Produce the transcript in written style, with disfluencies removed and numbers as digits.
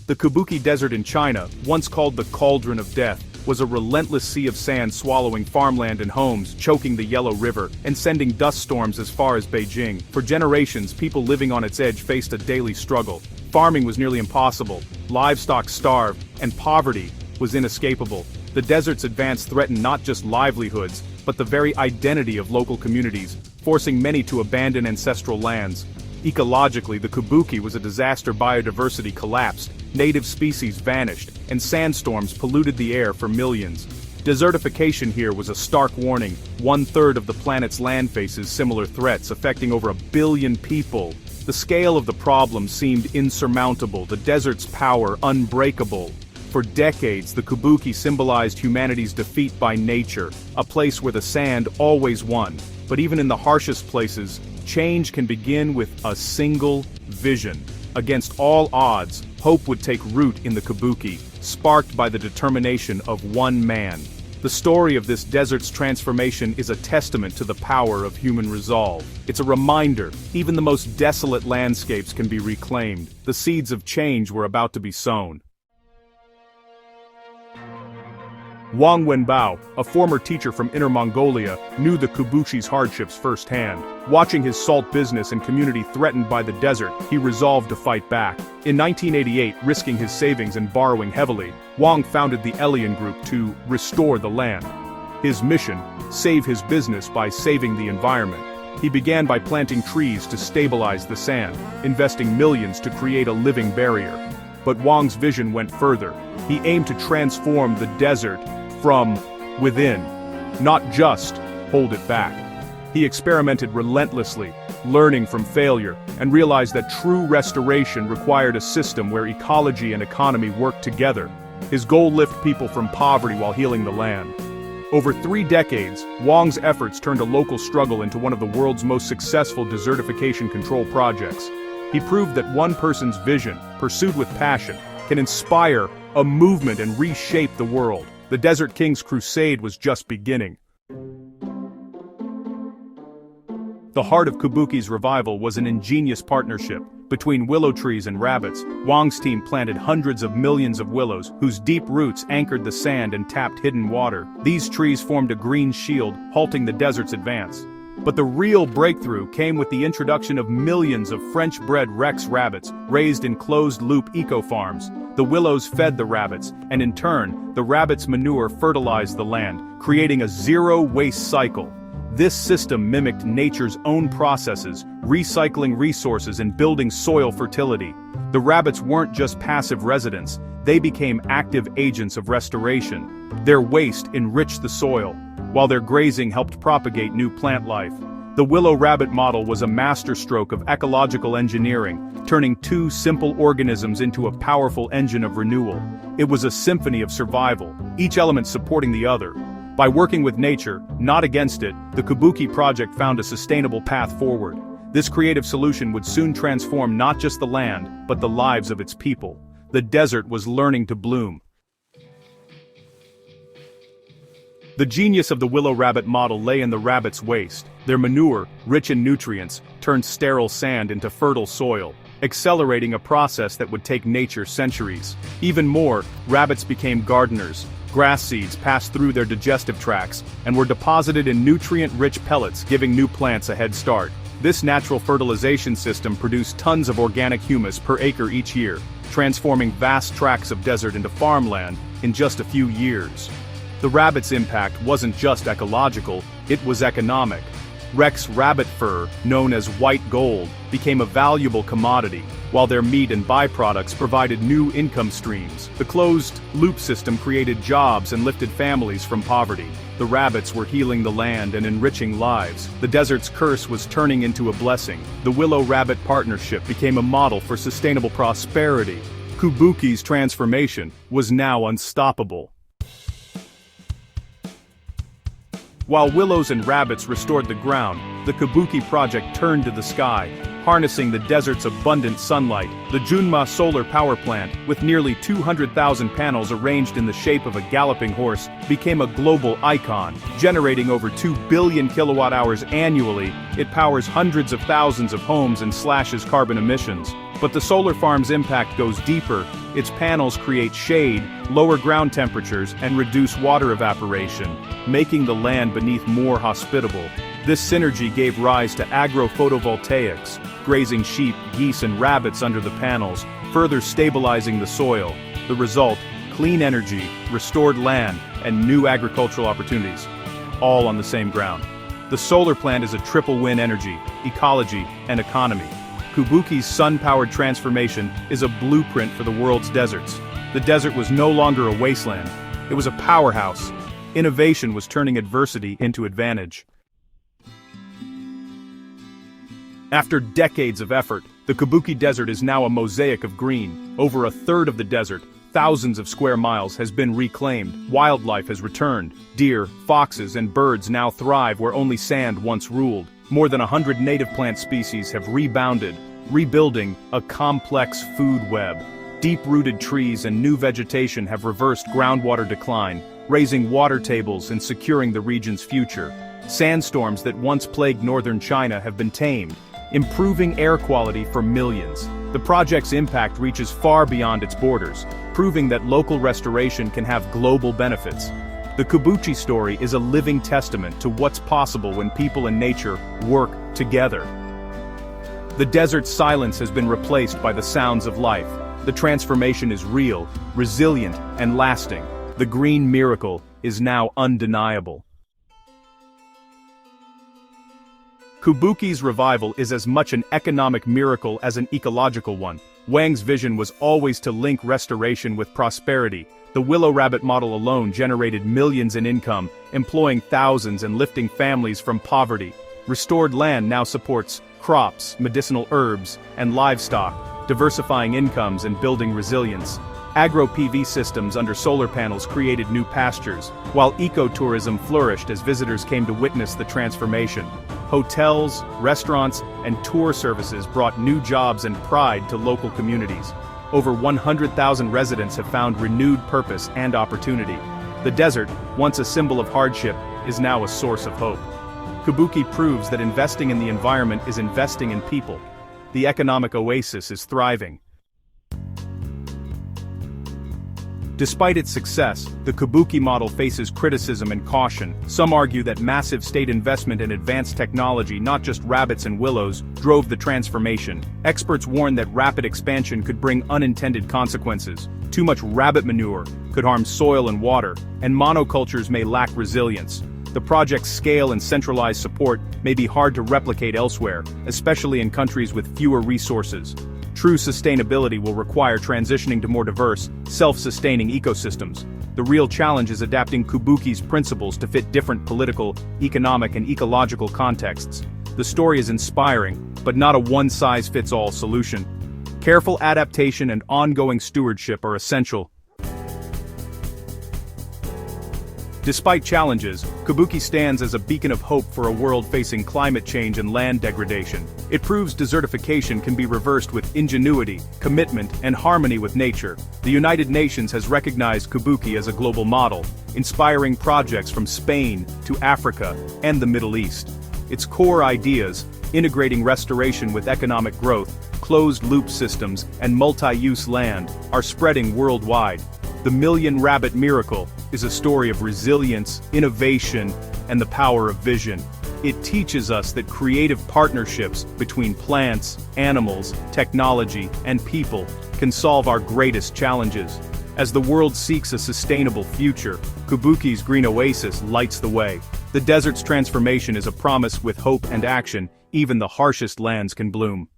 The Kubuqi Desert in China, once called the Cauldron of Death, was a relentless sea of sand swallowing farmland and homes, choking the Yellow River, and sending dust storms as far as Beijing. For generations, people living on its edge faced a daily struggle. Farming was nearly impossible, livestock starved, and poverty was inescapable. The desert's advance threatened not just livelihoods, but the very identity of local communities, forcing many to abandon ancestral lands. Ecologically, the Kubuqi was a disaster. Biodiversity collapsed, native species vanished, and sandstorms polluted the air for millions. Desertification here was a stark warning. 1/3 of the planet's land faces similar threats, affecting over 1 billion people. The scale of the problem seemed insurmountable, the desert's power unbreakable. For decades, the Kubuqi symbolized humanity's defeat by nature, a place where the sand always won. But even in the harshest places, change can begin with a single vision. Against all odds, hope would take root in the Kubuqi, sparked by the determination of one man. The story of this desert's transformation is a testament to the power of human resolve. It's a reminder, even the most desolate landscapes can be reclaimed. The seeds of change were about to be sown. Wang Wenbao, a former teacher from Inner Mongolia, knew the Kubuqi's hardships firsthand. Watching his salt business and community threatened by the desert, he resolved to fight back. In 1988, risking his savings and borrowing heavily, Wang founded the Elian Group to restore the land. His mission: save his business by saving the environment. He began by planting trees to stabilize the sand, investing millions to create a living barrier. But Wang's vision went further. He aimed to transform the desert from within, not just hold it back. He experimented relentlessly, learning from failure, and realized that true restoration required a system where ecology and economy worked together. His goal: lift people from poverty while healing the land. Over 3 decades, Wang's efforts turned a local struggle into one of the world's most successful desertification control projects. He proved that one person's vision, pursued with passion, can inspire a movement and reshape the world. The Desert King's crusade was just beginning. The heart of Kubuqi's revival was an ingenious partnership. Between willow trees and rabbits, Wang's team planted hundreds of millions of willows, whose deep roots anchored the sand and tapped hidden water. These trees formed a green shield, halting the desert's advance. But the real breakthrough came with the introduction of millions of French-bred Rex rabbits, raised in closed-loop eco-farms. The willows fed the rabbits, and in turn, the rabbits' manure fertilized the land, creating a zero-waste cycle. This system mimicked nature's own processes, recycling resources and building soil fertility. The rabbits weren't just passive residents, they became active agents of restoration. Their waste enriched the soil, while their grazing helped propagate new plant life. The willow rabbit model was a masterstroke of ecological engineering, turning 2 simple organisms into a powerful engine of renewal. It was a symphony of survival, each element supporting the other. By working with nature, not against it, the Kubuqi project found a sustainable path forward. This creative solution would soon transform not just the land, but the lives of its people. The desert was learning to bloom. The genius of the willow rabbit model lay in the rabbits' waste. Their manure, rich in nutrients, turned sterile sand into fertile soil, accelerating a process that would take nature centuries. Even more, rabbits became gardeners. Grass seeds passed through their digestive tracts and were deposited in nutrient-rich pellets, giving new plants a head start. This natural fertilization system produced tons of organic humus per acre each year, transforming vast tracts of desert into farmland in just a few years. The rabbits' impact wasn't just ecological, it was economic. Rex rabbit fur, known as white gold, became a valuable commodity, while their meat and byproducts provided new income streams. The closed-loop system created jobs and lifted families from poverty. The rabbits were healing the land and enriching lives. The desert's curse was turning into a blessing. The willow-rabbit partnership became a model for sustainable prosperity. Kubuqi's transformation was now unstoppable. While willows and rabbits restored the ground, the Kubuqi project turned to the sky, harnessing the desert's abundant sunlight. The Junma solar power plant, with nearly 200,000 panels arranged in the shape of a galloping horse, became a global icon. Generating over 2 billion kilowatt-hours annually, it powers hundreds of thousands of homes and slashes carbon emissions. But the solar farm's impact goes deeper. Its panels create shade, lower ground temperatures, and reduce water evaporation, making the land beneath more hospitable. This synergy gave rise to agro-photovoltaics, grazing sheep, geese, and rabbits under the panels, further stabilizing the soil. The result: clean energy, restored land, and new agricultural opportunities, all on the same ground. The solar plant is a triple win: energy, ecology, and economy. Kubuqi's sun-powered transformation is a blueprint for the world's deserts. The desert was no longer a wasteland. It was a powerhouse. Innovation was turning adversity into advantage. After decades of effort, the Kubuqi Desert is now a mosaic of green. Over a third of the desert, thousands of square miles, has been reclaimed. Wildlife has returned. Deer, foxes, and birds now thrive where only sand once ruled. More than 100 native plant species have rebounded, rebuilding a complex food web. Deep-rooted trees and new vegetation have reversed groundwater decline, raising water tables and securing the region's future. Sandstorms that once plagued northern China have been tamed, improving air quality for millions. The project's impact reaches far beyond its borders, proving that local restoration can have global benefits. The Kubuqi story is a living testament to what's possible when people and nature work together. The desert's silence has been replaced by the sounds of life. The transformation is real, resilient, and lasting. The green miracle is now undeniable. Kubuqi's revival is as much an economic miracle as an ecological one. Wang's vision was always to link restoration with prosperity. The willow rabbit model alone generated millions in income, employing thousands and lifting families from poverty. Restored land now supports crops, medicinal herbs, and livestock, diversifying incomes and building resilience. Agro-PV systems under solar panels created new pastures, while ecotourism flourished as visitors came to witness the transformation. Hotels, restaurants, and tour services brought new jobs and pride to local communities. Over 100,000 residents have found renewed purpose and opportunity. The desert, once a symbol of hardship, is now a source of hope. Kubuqi proves that investing in the environment is investing in people. The economic oasis is thriving. Despite its success, the Kubuqi model faces criticism and caution. Some argue that massive state investment in advanced technology, not just rabbits and willows, drove the transformation. Experts warn that rapid expansion could bring unintended consequences. Too much rabbit manure could harm soil and water, and monocultures may lack resilience. The project's scale and centralized support may be hard to replicate elsewhere, especially in countries with fewer resources. True sustainability will require transitioning to more diverse, self-sustaining ecosystems. The real challenge is adapting Kubuqi's principles to fit different political, economic, and ecological contexts. The story is inspiring, but not a one-size-fits-all solution. Careful adaptation and ongoing stewardship are essential. Despite challenges, Kubuqi stands as a beacon of hope for a world facing climate change and land degradation. It proves desertification can be reversed with ingenuity, commitment, and harmony with nature. The United Nations has recognized Kubuqi as a global model, inspiring projects from Spain to Africa and the Middle East. Its core ideas, integrating restoration with economic growth, closed-loop systems, and multi-use land, are spreading worldwide. The Million Rabbit Miracle is a story of resilience, innovation, and the power of vision. It teaches us that creative partnerships between plants, animals, technology, and people can solve our greatest challenges. As the world seeks a sustainable future, Kubuqi's green oasis lights the way. The desert's transformation is a promise with hope and action. Even the harshest lands can bloom.